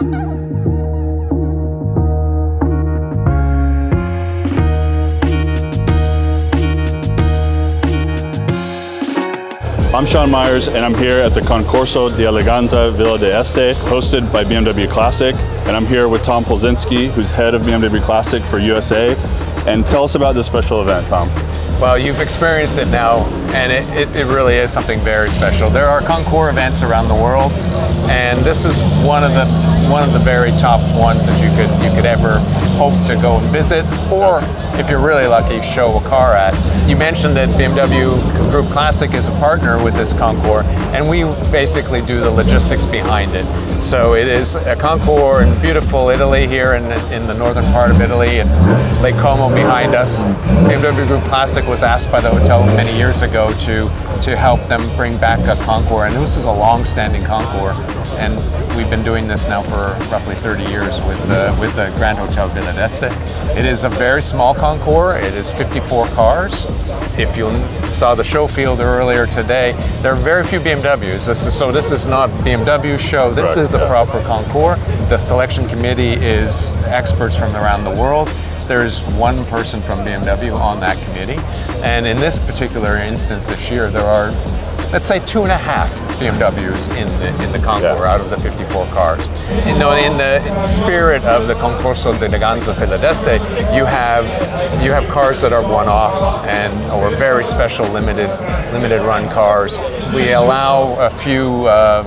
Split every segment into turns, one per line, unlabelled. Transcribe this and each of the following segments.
I'm Sean Myers, and I'm here at the Concorso di Eleganza Villa d'Este, hosted by BMW Classic. And I'm here with Tom Polzinski, who's head of BMW Classic for USA. And tell us about this special event, Tom.
Well, you've experienced it now, and it really is something very special. There are Concours events around the world, and this is one of the very top ones that you could ever hope to go and visit, or if you're really lucky, show a car at. You mentioned that BMW Group Classic is a partner with this Concours, and we basically do the logistics behind it. So it is a Concours in beautiful Italy, here in the northern part of Italy, and Lake Como behind us. BMW Group Classic was asked by the hotel many years ago to help them bring back a Concours, and this is a long-standing Concours, and we've been doing this now for roughly 30 years with the Grand Hotel Villa d'Este. It is a very small Concours. It is 54 cars. If you saw the show field earlier today, there are very few BMWs. This is not BMW show. This is a proper Concours. The selection committee is experts from around the world. There's one person from BMW on that committee, and in this particular instance this year, there are, let's say, 2.5 BMWs in the Concours out of the 54 cars. In the spirit of the Concorso di Eleganza Villa d'Este, you have cars that are one-offs or very special limited run cars. We allow a few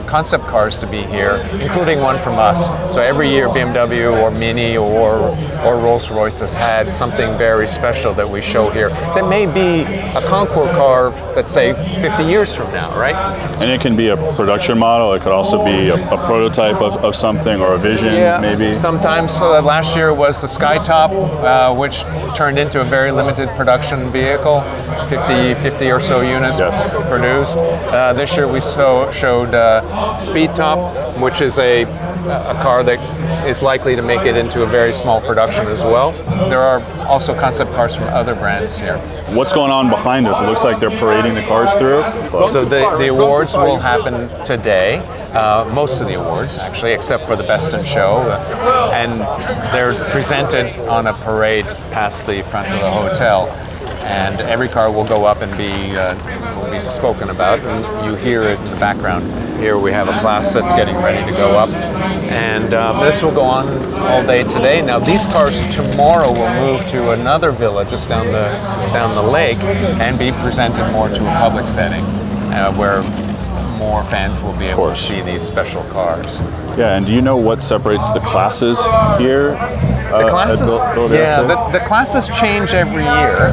concept cars to be here, including one from us. So every year BMW or Mini or Rolls-Royce has had something very special that we show here that may be a Concours car, let's say 50 years from now, right?
And it can be a production model. It could also be a prototype of something, or a vision, maybe.
Sometimes. Last year was the Skytop, which turned into a very limited production vehicle, 50 or so units produced. This year we showed Speed Top, which is a car that is likely to make it into a very small production as well. There are also concept cars from other brands here.
What's going on behind us? It looks like they're parading the cars through.
So the awards will happen today. Most of the awards, actually, except for the Best in Show. And they're presented on a parade past the front of the hotel. And every car will go up and will be spoken about, and you hear it in the background. Here we have a class that's getting ready to go up, and this will go on all day today. Now these cars tomorrow will move to another villa just down the lake and be presented more to a public setting, where more fans will be able to see these special cars.
Yeah, and do you know what separates the classes here?
The classes, the classes change every year.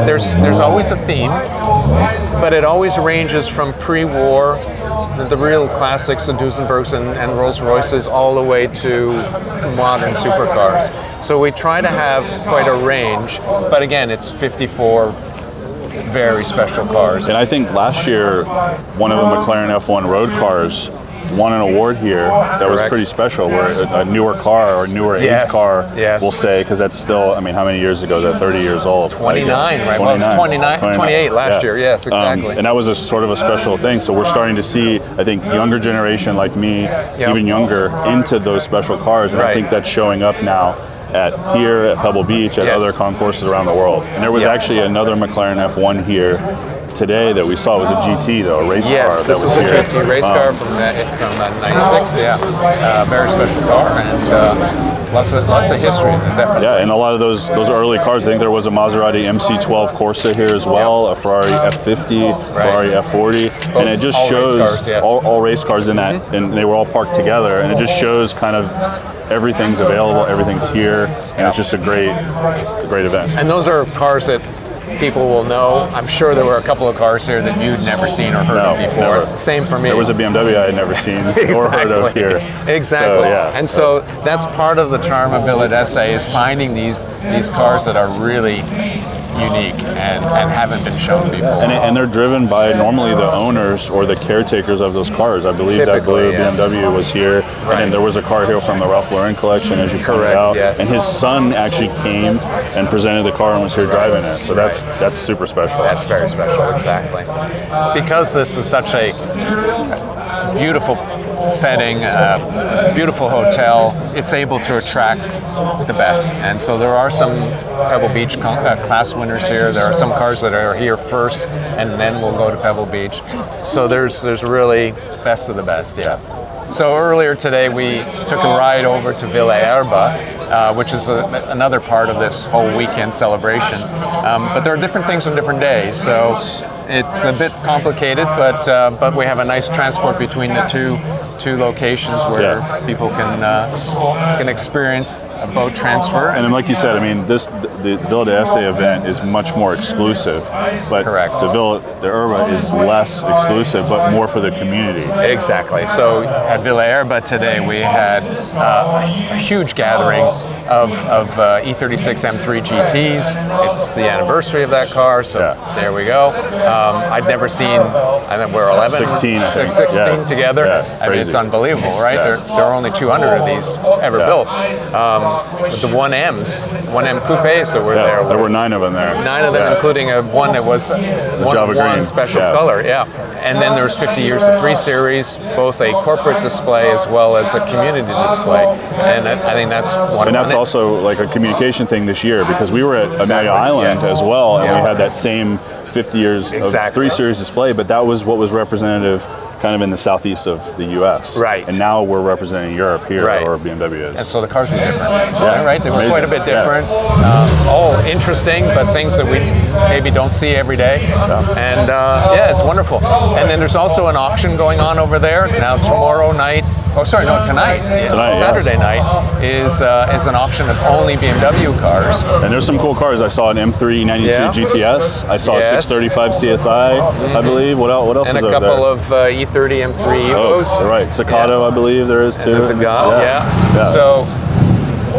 There's always a theme, but it always ranges from pre-war, the real classics, the Duesenbergs and Rolls-Royces, all the way to modern supercars. So we try to have quite a range, but again, it's 54 very special cars.
And I think last year, one of the McLaren F1 road cars won an award here that was pretty special, where a newer car or newer age car, we'll say, because that's still, I mean, how many years ago is that? 30 years old.
29, right? Well, it was 28 last year, yes, exactly.
And that was a sort of a special thing. So we're starting to see, I think, younger generation like me, even younger, into those special cars. And I think that's showing up now here at Pebble Beach, at other concourses around the world. And there was actually another McLaren F1 here today that we saw. Was a GT, though, a race car.
Yes, this was a GT race car from 96, very special car, and lots of history, definitely.
Yeah, and a lot of those early cars, I think there was a Maserati MC12 Corsa here as well, a Ferrari F50, Ferrari F40, and it just shows all race cars in that, and they were all parked together, and it just shows kind of everything's available, everything's here, and it's just a great event.
And those are cars that people will know. I'm sure there were a couple of cars here that you'd never seen or heard of before.
Never.
Same for me.
There was a BMW I had never seen or heard of here.
Exactly. So, and so that's part of the charm of Villa d'Este, is finding these cars that are really unique and haven't been shown before.
And they're driven by normally the owners or the caretakers of those cars. I believe that blue BMW was here, and there was a car here from the Ralph Lauren collection, as you pointed out. And his son actually came and presented the car and was here driving it. So that's super special.
That's very special, exactly. Because this is such a beautiful setting, beautiful hotel. It's able to attract the best. And so there are some Pebble Beach class winners here. There are some cars that are here first, and then we'll go to Pebble Beach. So there's really best of the best, yeah. So earlier today we took a ride over to Villa Erba, which is another part of this whole weekend celebration. But there are different things on different days, so it's a bit complicated, but we have a nice transport between the two locations where people can experience a boat transfer.
And then, like you said, I mean, the Villa d'Este event is much more exclusive, but
Correct.
the Villa d'Erba is less exclusive, but more for the community.
Exactly. So at Villa Erba today, we had a huge gathering of E36 M3 GTs. It's the anniversary of that car, so there we go. I'd never seen, I think we're 11,
16, I think.
16 together. I mean, it's unbelievable, right? There are only 200 of these ever built. The 1Ms, 1M coupes that were there.
There were 9 of them there.
9 of them, including one that was one special color, And then there's 50 years of 3 Series, both a corporate display as well as a community display. And I think that's wonderful.
And that's also like a communication thing this year, because we were at Amelia Island as well, and we had that same 50 years of 3 Series display, but that was what was representative kind of in the southeast of the U.S.
Right.
And now we're representing Europe here, or BMW is.
And so the cars were different, right? They were quite a bit different. All interesting, but things that we maybe don't see every day. And it's wonderful. And then there's also an auction going on over there. Now tomorrow night, tonight Saturday night is an auction of only BMW cars.
And there's some cool cars. I saw an M392 GTS. I saw a 635 CSI, I believe. What else is over there?
And a couple of E30 M3 Evos.
Oh, right. Staccato, I believe there is too.
So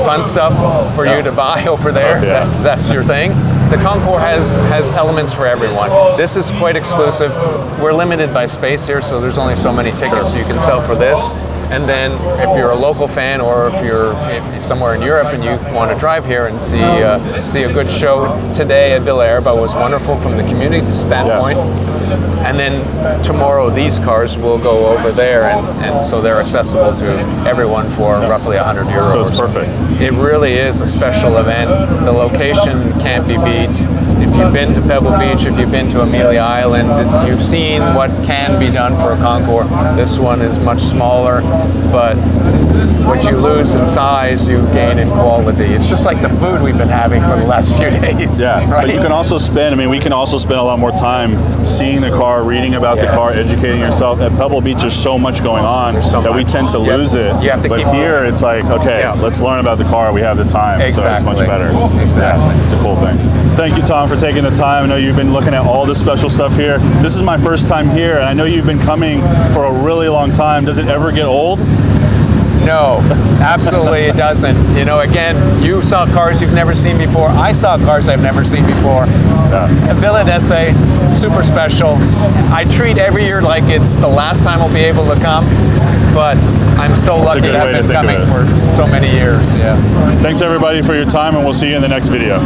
fun stuff for you to buy over there. That's your thing. The Concours has elements for everyone. This is quite exclusive. We're limited by space here, so there's only so many tickets you can sell for this. And then if you're a local fan, or if you're somewhere in Europe and you want to drive here and see a good show today at Villa Erba, was wonderful from the community standpoint. And then tomorrow these cars will go over there, and so they're accessible to everyone for roughly €100.
So it's perfect.
It really is a special event. The location can't be beat. If you've been to Pebble Beach, if you've been to Amelia Island, you've seen what can be done for a Concours. This one is much smaller, but what you lose in size, you gain in quality. It's just like the food we've been having for the last few days.
Yeah, right? But you can also spend, we can also spend a lot more time seeing the car, reading about the car, educating yourself. At Pebble Beach, there's so much going on that we tend to lose it.
You have to keep
here, it's like, okay, let's learn about the car. We have the time, so it's much better.
Exactly.
It's a cool thing. Thank you, Tom, for taking the time. I know you've been looking at all this special stuff here. This is my first time here, and I know you've been coming for a really long time. Does it ever get old?
No, absolutely it doesn't. Again, you saw cars you've never seen before. I saw cars I've never seen before. Villa d'Este, super special. I treat every year like it's the last time I'll be able to come, but I'm so lucky that I've been coming for so many years.
Thanks everybody for your time, and we'll see you in the next video.